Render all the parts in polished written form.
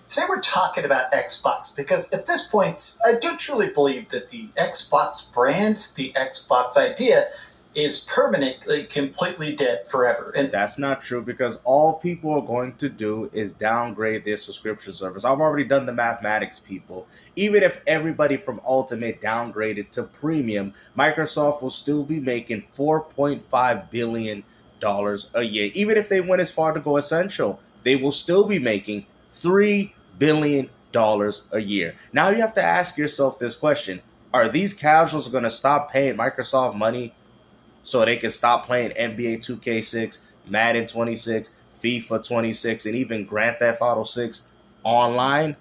Today we're talking about Xbox because at this point, I do truly believe that the Xbox brand, the Xbox idea, is permanently, completely dead forever. And That's not true because all people are going to do is downgrade their subscription service. I've already done the mathematics, people. Even if everybody from Ultimate downgraded to Premium, Microsoft will still be making $4.5 billion a year. Even if they went as far to go Essential, they will still be making $3 billion a year. Now you have to ask yourself this question. Are these casuals going to stop paying Microsoft money so they can stop playing NBA 2K6, Madden 26, FIFA 26, and even Grand Theft Auto 6 online?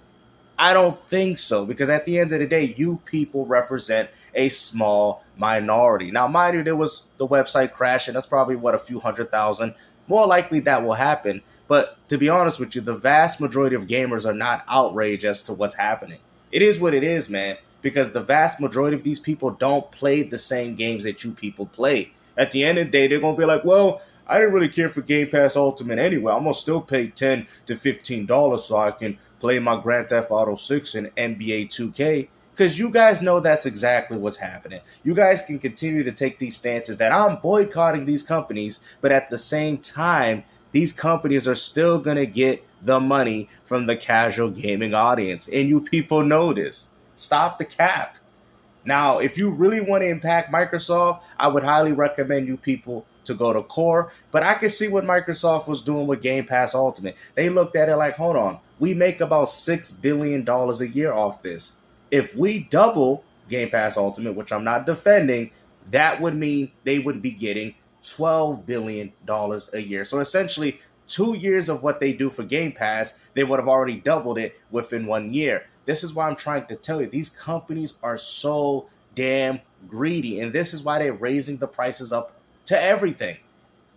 I don't think so, because at the end of the day, you people represent a small minority. Now, mind you, there was the website crashing. That's probably, a few 100,000. More likely that will happen. But to be honest with you, the vast majority of gamers are not outraged as to what's happening. It is what it is, man, because the vast majority of these people don't play the same games that you people play. At the end of the day, they're going to be like, well, I didn't really care for Game Pass Ultimate anyway. I'm going to still pay $10 to $15 so I can play my Grand Theft Auto 6 and NBA 2K. Because you guys know that's exactly what's happening. You guys can continue to take these stances that I'm boycotting these companies, but at the same time, these companies are still going to get the money from the casual gaming audience. And you people know this. Stop the cap. Now, if you really want to impact Microsoft, I would highly recommend you people to go to Core. But I can see what Microsoft was doing with Game Pass Ultimate. They looked at it like, hold on, we make about $6 billion a year off this. If we double Game Pass Ultimate, which I'm not defending, that would mean they would be getting $12 billion a year. So essentially, 2 years of what they do for Game Pass, they would have already doubled it within 1 year. This is why I'm trying to tell you, these companies are so damn greedy, and this is why they're raising the prices up to everything.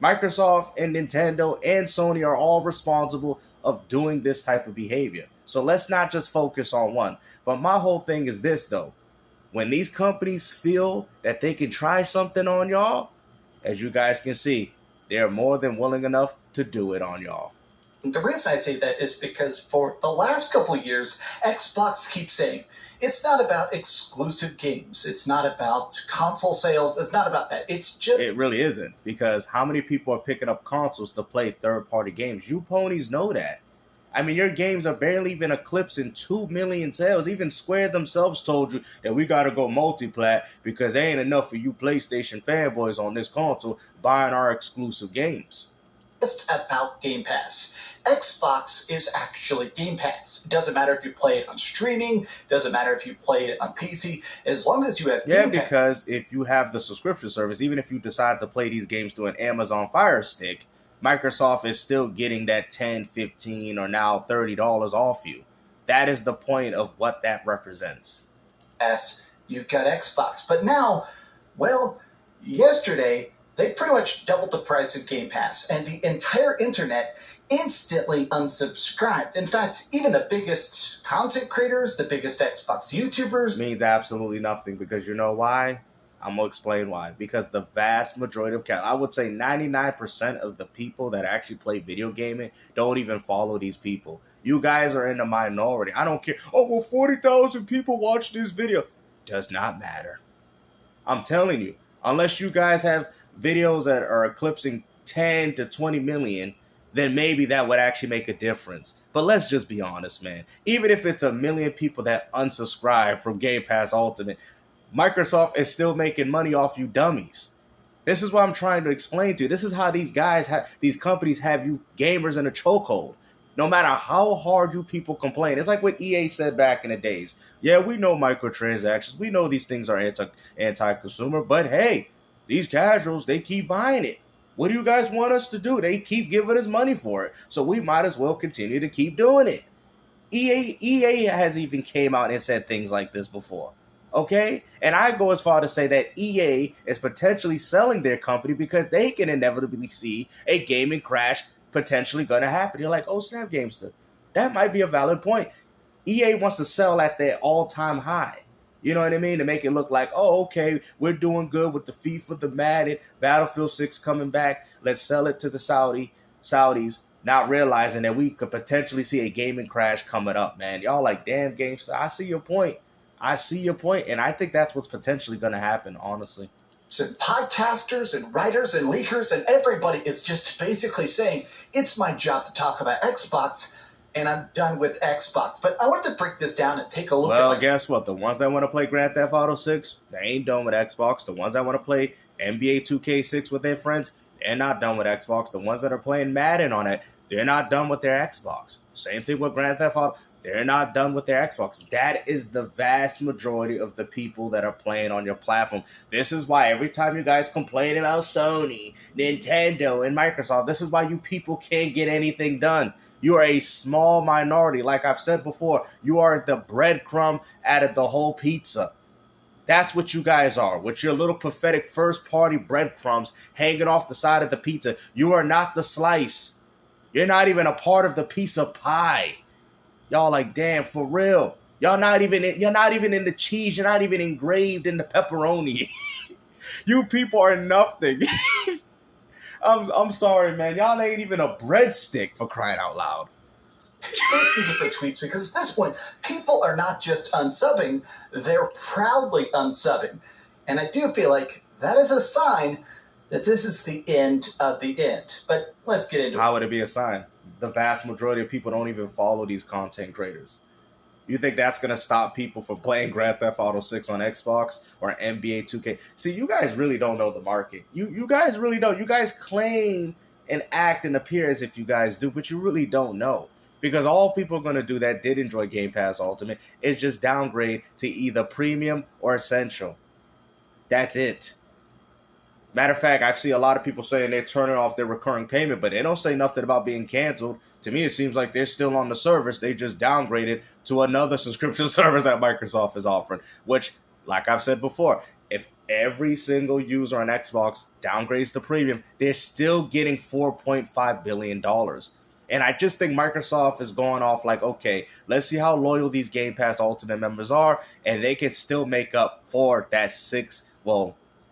Microsoft and Nintendo and Sony are all responsible of doing this type of behavior. So let's not just focus on one. But my whole thing is this, though. When these companies feel that they can try something on y'all, as you guys can see, they're more than willing enough to do it on y'all. the reason I say that is because for the last couple of years, Xbox keeps saying, it's not about exclusive games. It's not about console sales. It's not about that. It's just... It really isn't, because how many people are picking up consoles to play third-party games? You ponies know that. I mean, your games are barely even eclipsing 2 million sales. Even Square themselves told you that we got to go multi-plat because there ain't enough for you PlayStation fanboys on this console buying our exclusive games. Just about Game Pass. Xbox is actually Game Pass. It doesn't matter if you play it on streaming. Doesn't matter if you play it on PC. As long as you have Game Pass. Because if you have the subscription service, even if you decide to play these games through an Amazon Fire Stick, Microsoft is still getting that $10, $15, or now $30 off you. That is the point of what that represents. Yes, you've got Xbox. But now, well, yesterday, they pretty much doubled the price of Game Pass, and the entire internet instantly unsubscribed. In fact, even the biggest content creators, the biggest Xbox YouTubers... Means absolutely nothing, because you know why? I'm going to explain why. Because the vast majority of I would say 99% of the people that actually play video gaming don't even follow these people. You guys are in the minority. I don't care. Oh, well, 40,000 people watch this video. Does not matter. I'm telling you, unless you guys have videos that are eclipsing 10 to 20 million, then maybe that would actually make a difference. But let's just be honest, man. Even if it's 1 million people that unsubscribe from Game Pass Ultimate, Microsoft is still making money off you dummies. This is what I'm trying to explain to you. This is how these guys, these companies have you gamers in a chokehold. No matter how hard you people complain. It's like what EA said back in the days. Yeah, we know microtransactions. We know these things are anti-consumer. But hey, these casuals, they keep buying it. What do you guys want us to do? They keep giving us money for it. So we might as well continue to keep doing it. EA has even came out and said things like this before. Okay? And I go as far to say that EA is potentially selling their company because they can inevitably see a gaming crash potentially going to happen. You're like, oh, snap, Gamester. That might be a valid point. EA wants to sell at their all-time high. You know what I mean? To make it look like, oh, okay, we're doing good with the FIFA, the Madden, Battlefield 6 coming back. Let's sell it to the Saudis. not realizing that we could potentially see a gaming crash coming up, man. Y'all like, damn, GameStop. I see your point. And I think that's what's potentially going to happen, honestly. And podcasters and writers and leakers and everybody is just basically saying, it's my job to talk about Xbox, and I'm done with Xbox. But I want to break this down and take a look at Well, guess what? The ones that want to play Grand Theft Auto 6, they ain't done with Xbox. The ones that want to play NBA 2K6 with their friends, they're not done with Xbox. The ones that are playing Madden on it, they're not done with their Xbox. Same thing with Grand Theft Auto. They're not done with their Xbox. That is the vast majority of the people that are playing on your platform. This is why every time you guys complain about Sony, Nintendo, and Microsoft, this is why you people can't get anything done. You are a small minority. Like I've said before, you are the breadcrumb out of the whole pizza. That's what you guys are, with your little pathetic first-party breadcrumbs hanging off the side of the pizza. You are not the slice. You're not even a part of the piece of pie. Y'all like, damn, for real. You're not even in the cheese. You're not even engraved in the pepperoni. You people are nothing. I'm sorry, man. Y'all ain't even a breadstick, for crying out loud. 50 different tweets, because at this point, people are not just unsubbing, they're proudly unsubbing. And I do feel like that is a sign that this is the end of the end. But let's get into it. How would it be a sign? The vast majority of people don't even follow these content creators. You think that's going to stop people from playing Grand Theft Auto 6 on Xbox or NBA 2K? See, you guys really don't know the market. You guys really don't. You guys claim and act and appear as if you guys do, but you really don't know. Because all people are going to do that did enjoy Game Pass Ultimate is just downgrade to either premium or essential. That's it. Matter of fact, I see a lot of people saying they're turning off their recurring payment, but they don't say nothing about being canceled. To me, it seems like they're still on the service. They just downgraded to another subscription service that Microsoft is offering, which, like I've said before, if every single user on Xbox downgrades to premium, they're still getting $4.5 billion. And I just think Microsoft is going off like, okay, let's see how loyal these Game Pass Ultimate members are, and they can still make up for that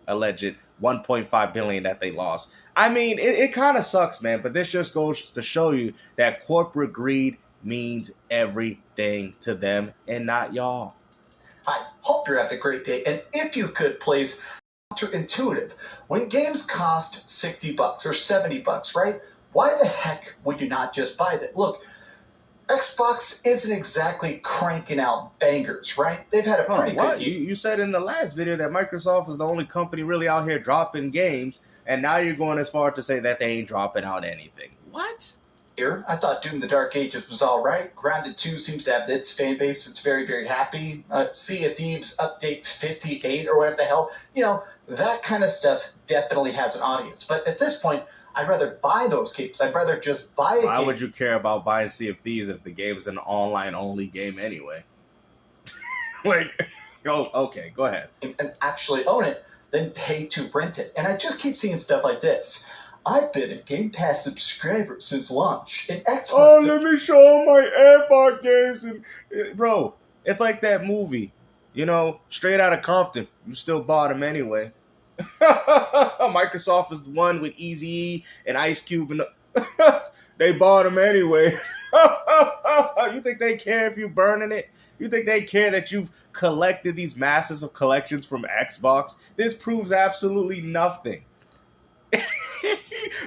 alleged $1.5 billion that they lost. I mean, it kind of sucks, man, but this just goes to show you that corporate greed means everything to them and not y'all. I hope you're having a great day, and if you could, please, counterintuitive. When games cost $60 or $70, right? Why the heck would you not just buy them? Look, Xbox isn't exactly cranking out bangers, right? They've had a pretty good year. You said in the last video that Microsoft is the only company really out here dropping games, and now you're going as far to say that they ain't dropping out anything. What? I thought Doom the Dark Ages was all right. Grounded 2 seems to have its fan base. It's very, very happy. Sea of Thieves Update 58 or whatever the hell. You know, that kind of stuff definitely has an audience. But at this point, I'd rather buy those games. I'd rather just buy a game. Why would you care about buying Sea of Thieves if the game is an online-only game anyway? Okay, go ahead. And actually own it, then pay to rent it. And I just keep seeing stuff like this. I've been a Game Pass subscriber since launch. And Xbox let me show my Xbox games. And bro, it's like that movie, Straight Outta Compton. You still bought them anyway. Microsoft is the one with Eazy-E and Ice Cube, and they bought them anyway. You think they care if you're burning it? You think they care that you've collected these masses of collections from Xbox? This proves absolutely nothing.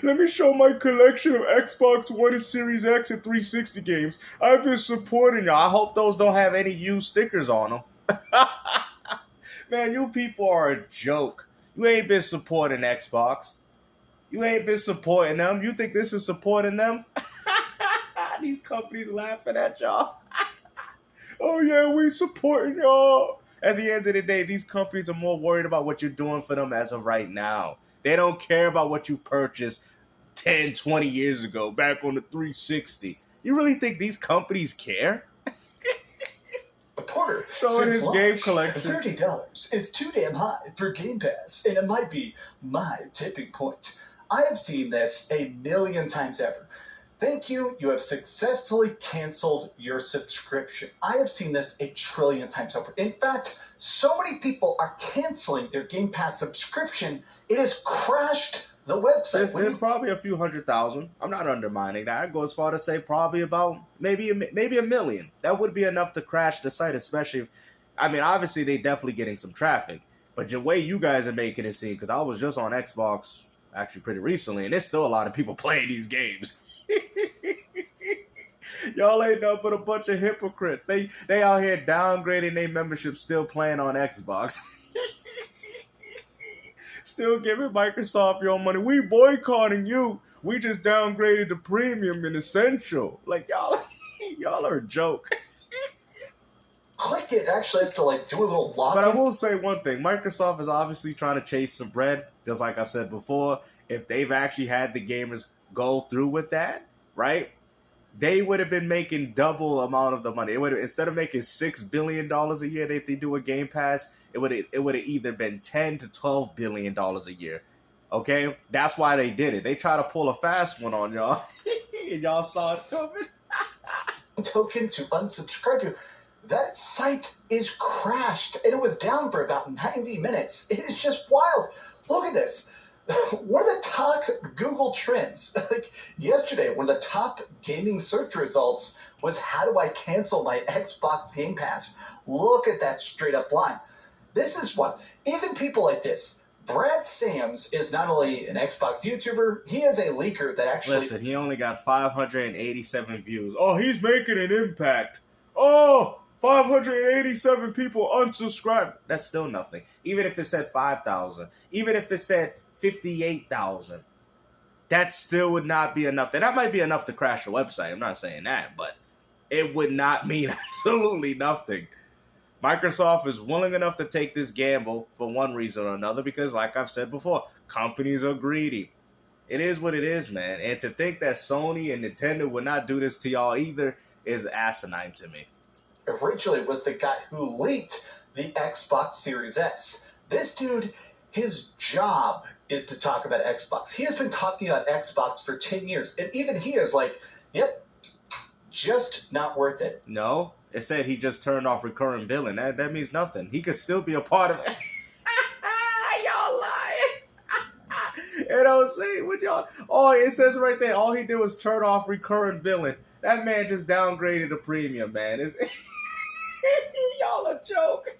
Let me show my collection of Xbox One and Series X and 360 games. I've been supporting y'all. I hope those don't have any used stickers on them. Man, you people are a joke. You ain't been supporting Xbox. You ain't been supporting them. You think this is supporting them? These companies laughing at y'all. Oh, yeah, we supporting y'all. At the end of the day, these companies are more worried about what you're doing for them as of right now. They don't care about what you purchased 10, 20 years ago, back on the 360. You really think these companies care? Porter showing his game collection. $30 is too damn high for Game Pass, and it might be my tipping point. I have seen this a million times ever. Thank you. You have successfully canceled your subscription. I have seen this a trillion times over. In fact, so many people are canceling their Game Pass subscription, it has crashed the website. There's probably a few 100,000. I'm not undermining that. I'd go as far to say probably about maybe a million. That would be enough to crash the site, especially if, I mean, obviously they definitely getting some traffic. But the way you guys are making it seem, because I was just on Xbox actually pretty recently, and there's still a lot of people playing these games. Y'all ain't nothing but a bunch of hypocrites. They out here downgrading their membership, still playing on Xbox. Still giving Microsoft your money. We boycotting you. We just downgraded the premium and essential. Like y'all are a joke. Click it actually has to like do a little login. But I will say one thing. Microsoft is obviously trying to chase some bread. Just like I've said before, if they've actually had the gamers go through with that, right? They would have been making double amount of the money. It would have, instead of making $6 billion a year that they do a Game Pass, it would have either been $10 to $12 billion a year. Okay, that's why they did it. They try to pull a fast one on y'all, and y'all saw it coming. Token to unsubscribe you. That site is crashed, and it was down for about 90 minutes. It is just wild. Look at this. One of the top Google trends, like yesterday, one of the top gaming search results was how do I cancel my Xbox Game Pass? Look at that straight up line. This is what, even people like this, Brad Sams is not only an Xbox YouTuber, he is a leaker that actually... Listen, he only got 587 views. Oh, he's making an impact. Oh, 587 people unsubscribed. That's still nothing. Even if it said 5,000. Even if it said 58,000. That still would not be enough. That might be enough to crash a website. I'm not saying that, but it would not mean absolutely nothing. Microsoft is willing enough to take this gamble for one reason or another because, like I've said before, companies are greedy. It is what it is, man. And to think that Sony and Nintendo would not do this to y'all either is asinine to me. Originally was the guy who leaked the Xbox Series S. This dude, his job is to talk about Xbox. He has been talking about Xbox for 10 years. And even he is like, yep, just not worth it. No, it said he just turned off recurring billing. That means nothing. He could still be a part of it. Y'all lying. It don't say what y'all. Oh, it says right there. All he did was turn off recurring billing. That man just downgraded the premium, man. Y'all a joke.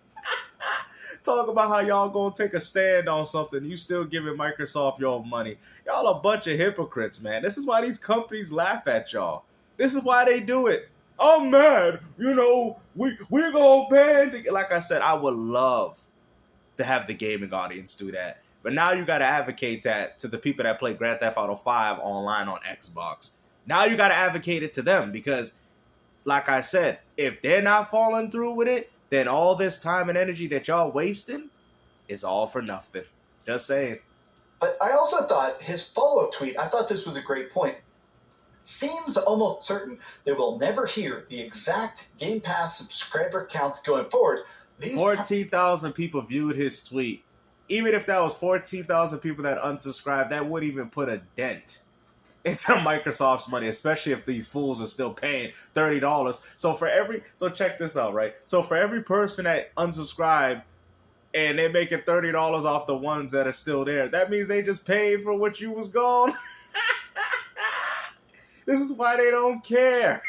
Talk about how y'all gonna take a stand on something. You still giving Microsoft your money. Y'all a bunch of hypocrites, man. This is why these companies laugh at y'all. This is why they do it. I'm mad. You know, we're gonna ban. Like I said, I would love to have the gaming audience do that. But now you gotta advocate that to the people that play Grand Theft Auto 5 online on Xbox. Now you gotta advocate it to them because, like I said, if they're not following through with it, then all this time and energy that y'all wasting is all for nothing. Just saying. But I also thought his follow-up tweet, I thought this was a great point. Seems almost certain they will never hear the exact Game Pass subscriber count going forward. 14,000 people viewed his tweet. Even if that was 14,000 people that unsubscribed, that wouldn't even put a dent into Microsoft's money, especially if these fools are still paying $30. So check this out, right? So for every person that unsubscribed and they're making $30 off the ones that are still there, that means they just paid for what you was gone. This is why they don't care.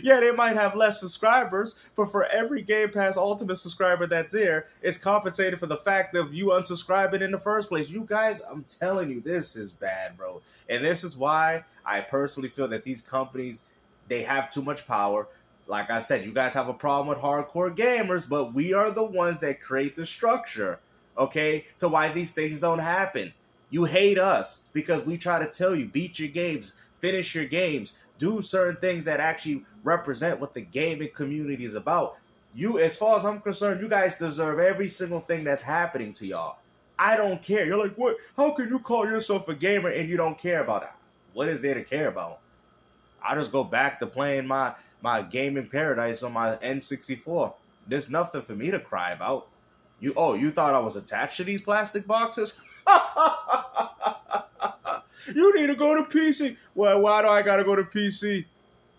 Yeah, they might have less subscribers, but for every Game Pass Ultimate subscriber that's there, it's compensated for the fact of you unsubscribing in the first place. You guys, I'm telling you, this is bad, bro. And this is why I personally feel that these companies, they have too much power. Like I said, you guys have a problem with hardcore gamers, but we are the ones that create the structure, okay, to why these things don't happen. You hate us because we try to tell you, beat your games, finish your games, do certain things that actually represent what the gaming community is about. You, as far as I'm concerned, you guys deserve every single thing that's happening to y'all. I don't care. You're like, what? How can you call yourself a gamer and you don't care about it? What is there to care about? I just go back to playing my gaming paradise on my N64. There's nothing for me to cry about. You thought I was attached to these plastic boxes? You need to go to PC. Well, why do I gotta go to PC?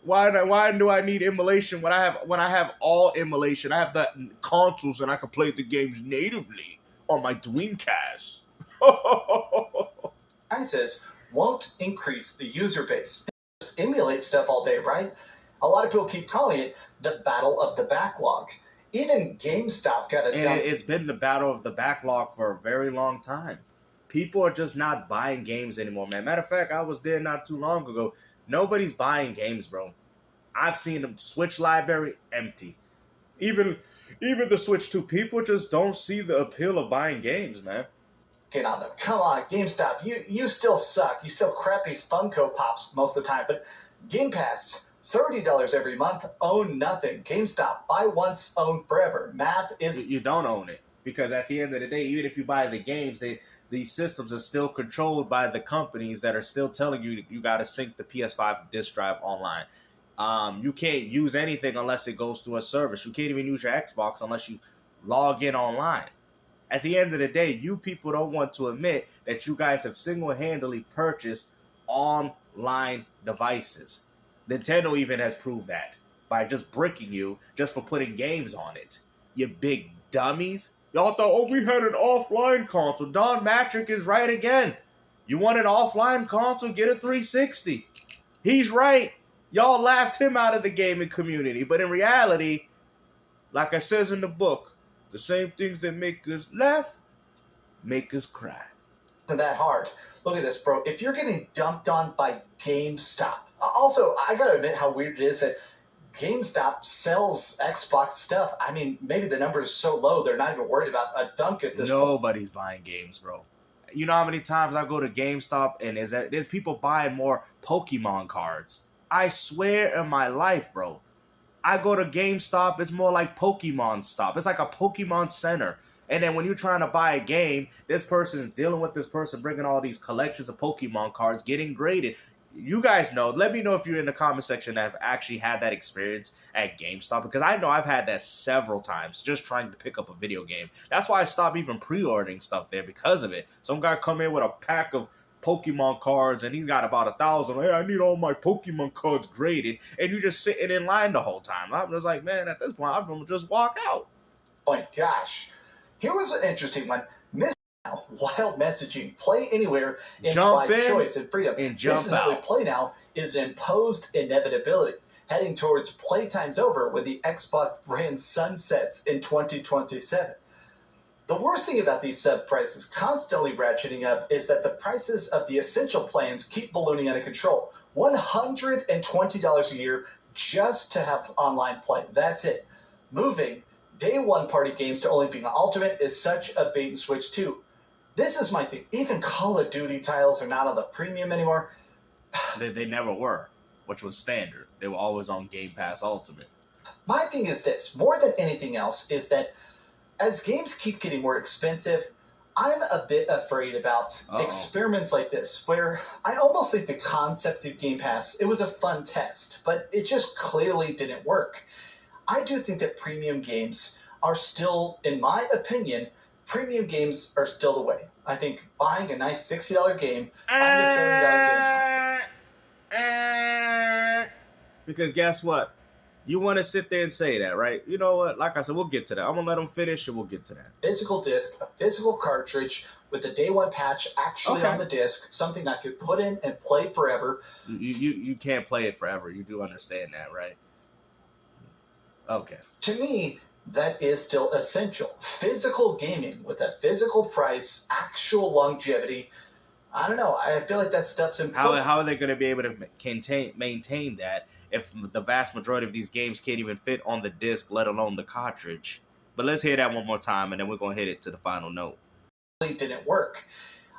Why do I need emulation when I have all emulation? I have the consoles and I can play the games natively on my Dreamcast. prices won't increase the user base. They just emulate stuff all day, right? A lot of people keep calling it the battle of the backlog. Even GameStop got a And dump. it's been the battle of the backlog for a very long time. People are just not buying games anymore, man. Matter of fact, I was there not too long ago. Nobody's buying games, bro. I've seen the Switch library empty. Even the Switch 2, people just don't see the appeal of buying games, man. Get on them. Come on, GameStop. You still suck. You sell crappy Funko Pops most of the time. But Game Pass, $30 every month, own nothing. GameStop, buy once, own forever. Math is... You don't own it. Because at the end of the day, even if you buy the games, these systems are still controlled by the companies that are still telling you you got to sync the PS5 disk drive online. You can't use anything unless it goes through a service. You can't even use your Xbox unless you log in online. At the end of the day, you people don't want to admit that you guys have single-handedly purchased online devices. Nintendo even has proved that by just bricking you just for putting games on it. You big dummies. Y'all thought, oh, we had an offline console. Don Matrick is right again. You want an offline console? Get a 360. He's right. Y'all laughed him out of the gaming community. But in reality, like I says in the book, the same things that make us laugh, make us cry. Not that hard. Look at this, bro. If you're getting dumped on by GameStop, also, I gotta admit how weird it is that GameStop sells Xbox stuff. I mean, maybe the number is so low they're not even worried about a dunk at this point. Nobody's buying games, bro. You know how many times I go to GameStop and there's people buying more Pokemon cards. I swear in my life, bro. I go to GameStop, it's more like Pokemon stop. It's like a Pokemon center. And then when you're trying to buy a game, this person's dealing with this person bringing all these collections of Pokemon cards, getting graded. You guys know. Let me know if you're in the comment section that have actually had that experience at GameStop. Because I know I've had that several times just trying to pick up a video game. That's why I stopped even pre-ordering stuff there because of it. Some guy come in with a pack of Pokemon cards and he's got about 1,000. Hey, I need all my Pokemon cards graded. And you just sitting in line the whole time. I was like, man, at this point, I'm going to just walk out. Oh, gosh. Here was an interesting one. Wild messaging. Play anywhere, Jump implied in choice and freedom. and jump This is how we out. play now is an imposed inevitability, heading towards playtime's over when the Xbox brand sunsets in 2027. The worst thing about these sub prices constantly ratcheting up is that the prices of the essential plans keep ballooning out of control. $120 a year just to have online play. That's it. Moving day one party games to only being ultimate is such a bait and switch too. This is my thing. Even Call of Duty titles are not on the premium anymore. They never were, which was standard. They were always on Game Pass Ultimate. My thing is this, more than anything else, is that as games keep getting more expensive, I'm a bit afraid about experiments like this, where I almost think the concept of Game Pass, it was a fun test, but it just clearly didn't work. I do think that premium games are still, in my opinion, premium games are still the way. I think buying a nice $60 game, buying a $70 game. Because guess what? You want to sit there and say that, right? You know what? Like I said, we'll get to that. I'm going to let them finish and we'll get to that. Physical disc, a physical cartridge with the day one patch actually on the disc, something I could put in and play forever. You can't play it forever. You do understand that, right? Okay. To me, that is still essential. Physical gaming with a physical price, actual longevity. I don't know. I feel like that stuff's important. How are they going to be able to maintain that if the vast majority of these games can't even fit on the disc, let alone the cartridge? But let's hear that one more time, and then we're going to hit it to the final note. It didn't work.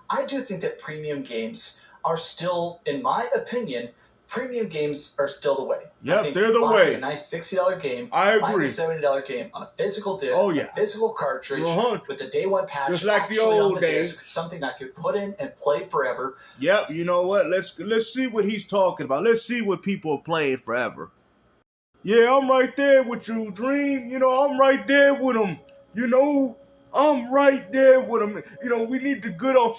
I do think that premium games are still, in my opinion, premium games are still the way. Yep, they're the way. A nice $60 game, I agree. buying a $70 game on a physical disc, a physical cartridge, with the day one patch, just like the old days, disc, something I could put in and play forever. Yep, you know what? Let's see what he's talking about. Let's see what people are playing forever. Yeah, I'm right there with you, Dream. You know, I'm right there with him. You know, I'm right there with him. You know, we need the good old,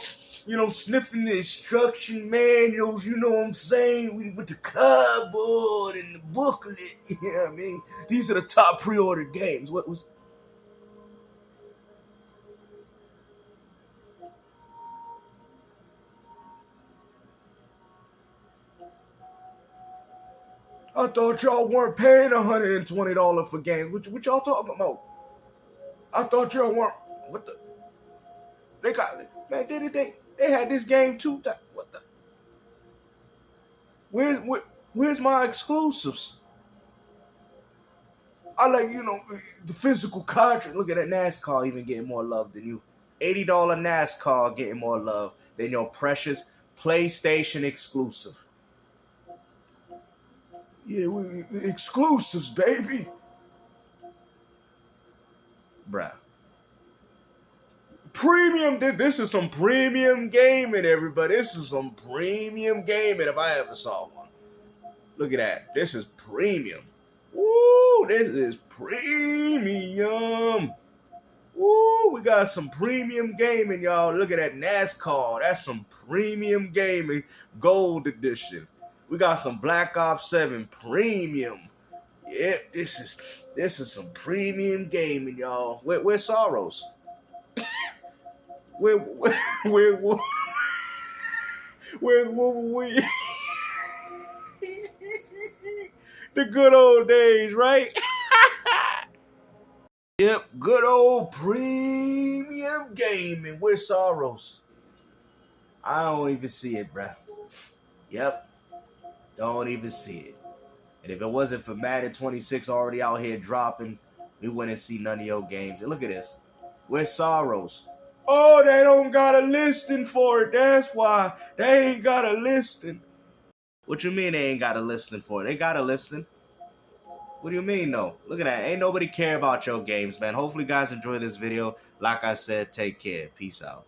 sniffing the instruction manuals, you know what I'm saying? With the cardboard and the booklet, you know what I mean? These are the top pre-ordered games. What was... I thought y'all weren't paying $120 for games. What y'all talking about? I thought y'all weren't. What the? They got it. Man, they had this game 2 times. What the? Where's my exclusives? I like, the physical cartridge. Look at that NASCAR even getting more love than you. $80 NASCAR getting more love than your precious PlayStation exclusive. Yeah, exclusives, baby. Bruh. Premium, this is some premium gaming, everybody. This is some premium gaming if I ever saw one. Look at that. This is premium. Woo, this is premium. Woo, we got some premium gaming, y'all. Look at that NASCAR. That's some premium gaming, gold edition. We got some Black Ops 7 premium. Yep, this is some premium gaming, y'all. Where's Sorrows? Where's Wolverine? The good old days, right? Yep, good old premium gaming. Where's Sorrows? I don't even see it, bruh. Yep, don't even see it. And if it wasn't for Madden 26 already out here dropping, we wouldn't see none of your games. And look at this. Where's Sorrows? Oh, they don't got a listing for it. That's why. They ain't got a listing. What you mean they ain't got a listing for it? They got a listing. What do you mean, no? Look at that. Ain't nobody care about your games, man. Hopefully, you guys enjoy this video. Like I said, take care. Peace out.